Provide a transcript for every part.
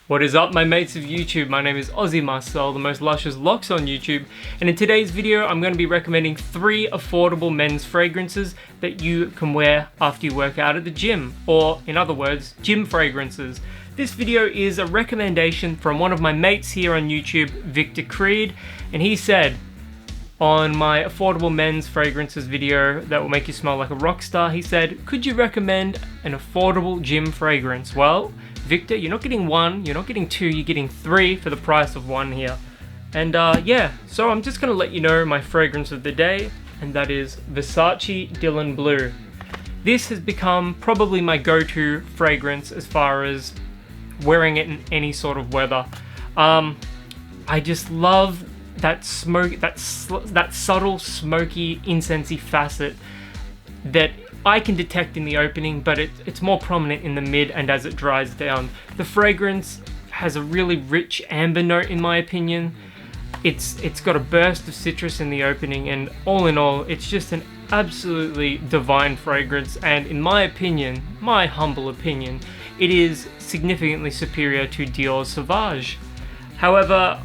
What is up, my mates of YouTube? My name is Aussie Marcel, the most luscious locks on YouTube, and in today's video I'm going to be recommending 3 affordable men's fragrances that you can wear after you work out at the gym, or in other words, gym fragrances. This video is a recommendation from one of my mates here on YouTube, Victor Creed, and he said on my affordable men's fragrances video that will make you smell like a rock star, he said, could you recommend an affordable gym fragrance? Well, Victor, you're not getting 1, you're not getting 2, you're getting 3 for the price of 1 here. And yeah, so I'm just going to let you know my fragrance of the day, and that is Versace Dylan Blue. This has become probably my go-to fragrance as far as wearing it in any sort of weather. I just love that smoke, that subtle smoky incensey facet that I can detect in the opening, but it's more prominent in the mid and as it dries down. The fragrance has a really rich amber note in my opinion. It's got a burst of citrus in the opening, and all in all, it's just an absolutely divine fragrance, and in my opinion, my humble opinion, it is significantly superior to Dior's Sauvage. However,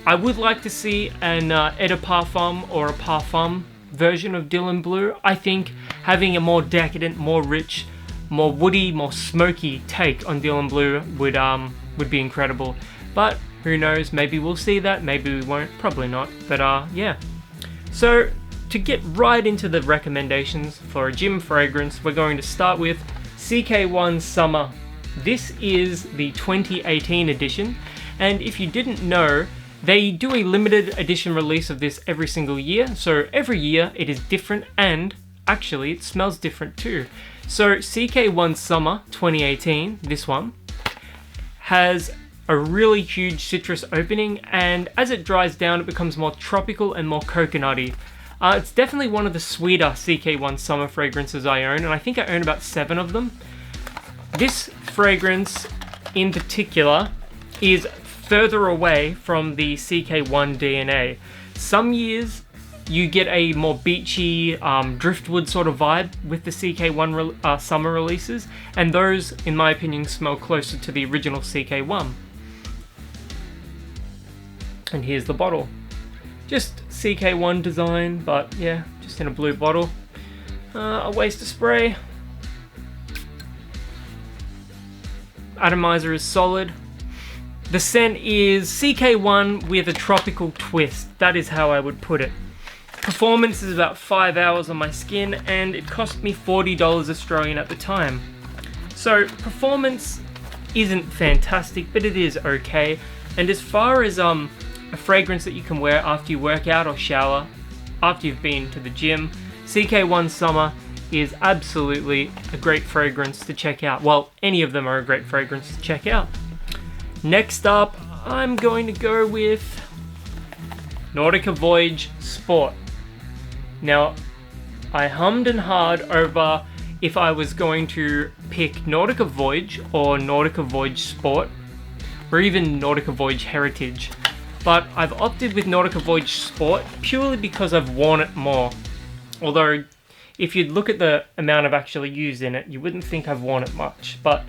I would like to see an eau de parfum or a parfum version of Dylan Blue. I think having a more decadent, more rich, more woody, more smoky take on Dylan Blue would be incredible. But who knows, maybe we'll see that, maybe we won't, probably not. But yeah. So to get right into the recommendations for a gym fragrance, we're going to start with Ck1 Summer. This is the 2018 edition, and if you didn't know, they do a limited edition release of this every single year, so every year it is different, and actually it smells different too. So Ck1 Summer 2018, this one, has a really huge citrus opening, and as it dries down it becomes more tropical and more coconutty. It's definitely one of the sweeter Ck1 Summer fragrances I own, and I think I own about 7 of them. This fragrance in particular is further away from the Ck1 DNA. Some years you get a more beachy, driftwood sort of vibe with the Ck1 summer releases, and those, in my opinion, smell closer to the original Ck1. And here's the bottle. Just Ck1 design, but yeah, just in a blue bottle. A waste of spray. Atomizer is solid. The scent is Ck1 with a tropical twist. That is how I would put it. Performance is about 5 hours on my skin, and it cost me $40 Australian at the time. So performance isn't fantastic, but it is okay. And as far as a fragrance that you can wear after you work out or shower, after you've been to the gym, Ck1 Summer is absolutely a great fragrance to check out. Well, any of them are a great fragrance to check out. Next up, I'm going to go with Nordica Voyage Sport. Now, I hummed and hawed over if I was going to pick Nordica Voyage or Nordica Voyage Sport, or even Nordica Voyage Heritage. But I've opted with Nordica Voyage Sport purely because I've worn it more. Although, if you'd look at the amount I've actually used in it, you wouldn't think I've worn it much. But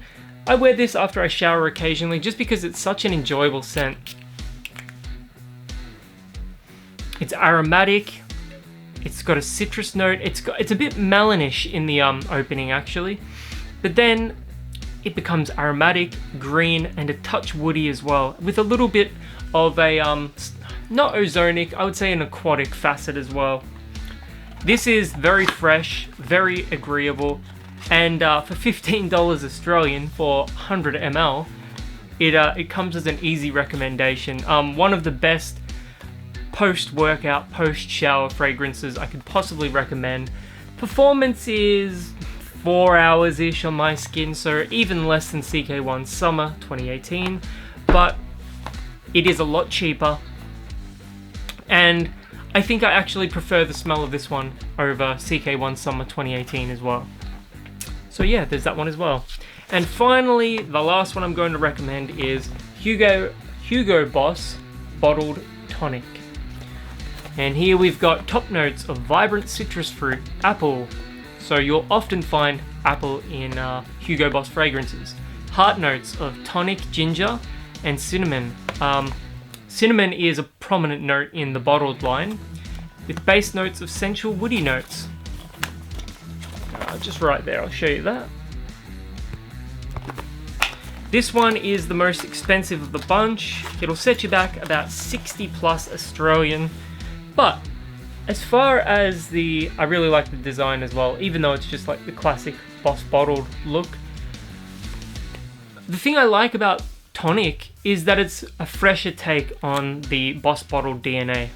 I wear this after I shower occasionally just because it's such an enjoyable scent. It's aromatic, it's got a citrus note, it's a bit melonish in the opening actually, but then it becomes aromatic, green, and a touch woody as well, with a little bit of a, not ozonic, I would say an aquatic facet as well. This is very fresh, very agreeable, and for $15 Australian for 100 ml, it comes as an easy recommendation. One of the best post-workout, post-shower fragrances I could possibly recommend. Performance is 4 hours-ish on my skin, so even less than Ck1 Summer 2018, but it is a lot cheaper, and I think I actually prefer the smell of this one over Ck1 Summer 2018 as well. So yeah, there's that one as well. And finally, the last one I'm going to recommend is Hugo Boss Bottled Tonic. And here we've got top notes of vibrant citrus fruit, apple. So you'll often find apple in Hugo Boss fragrances. Heart notes of tonic, ginger, and cinnamon. Cinnamon is a prominent note in the bottled line, with base notes of sensual woody notes. Just right there, I'll show you that. This one is the most expensive of the bunch. It'll set you back about 60 plus Australian, but as far as I really like the design as well, even though it's just like the classic Boss bottled look. The thing I like about Tonic is that it's a fresher take on the Boss bottled DNA.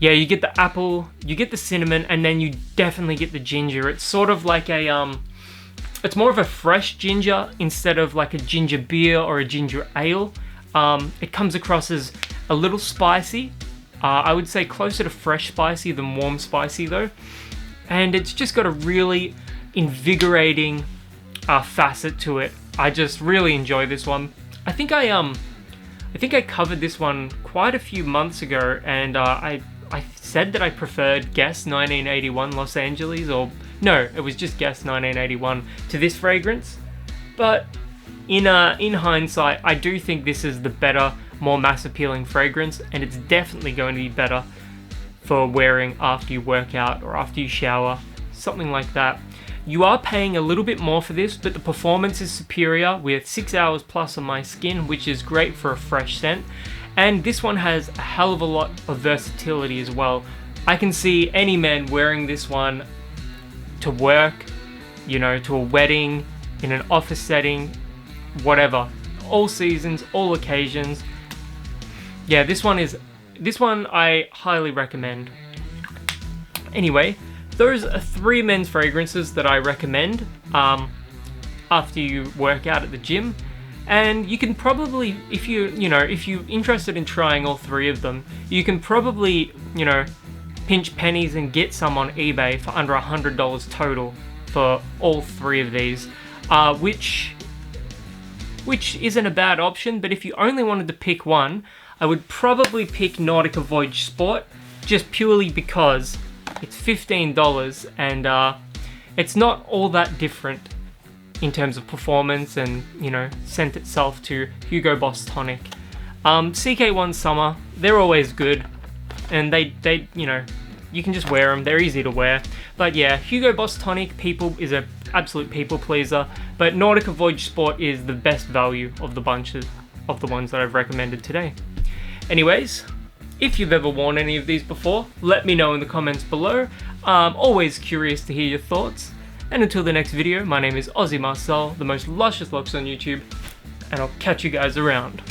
Yeah, you get the apple, you get the cinnamon, and then you definitely get the ginger. It's sort of like it's more of a fresh ginger instead of like a ginger beer or a ginger ale. It comes across as a little spicy. I would say closer to fresh spicy than warm spicy though. And it's just got a really invigorating facet to it. I just really enjoy this one. I think I covered this one quite a few months ago, and I said that I preferred Guess 1981 Los Angeles, or no, it was just Guess 1981 to this fragrance. But in hindsight, I do think this is the better, more mass appealing fragrance, and it's definitely going to be better for wearing after you work out or after you shower, something like that. You are paying a little bit more for this, but the performance is superior with 6 hours plus on my skin, which is great for a fresh scent. And this one has a hell of a lot of versatility as well. I can see any man wearing this one to work, you know, to a wedding, in an office setting, whatever. All seasons, all occasions. Yeah, this one I highly recommend. Anyway, those are 3 men's fragrances that I recommend after you work out at the gym. And you can probably, if you're interested in trying all 3 of them, you can probably, pinch pennies and get some on eBay for under $100 total for all 3 of these, which isn't a bad option. But if you only wanted to pick one, I would probably pick Nordica Voyage Sport, just purely because it's $15 and it's not all that different in terms of performance and, scent itself to Hugo Boss Tonic. Ck1 Summer, they're always good, and they you can just wear them, they're easy to wear. But yeah, Hugo Boss Tonic is an absolute people pleaser, but Nordica Voyage Sport is the best value of the bunches of the ones that I've recommended today. Anyways, if you've ever worn any of these before, let me know in the comments below. I'm always curious to hear your thoughts. And until the next video, my name is Aussie Marcel, the most luscious locks on YouTube, and I'll catch you guys around.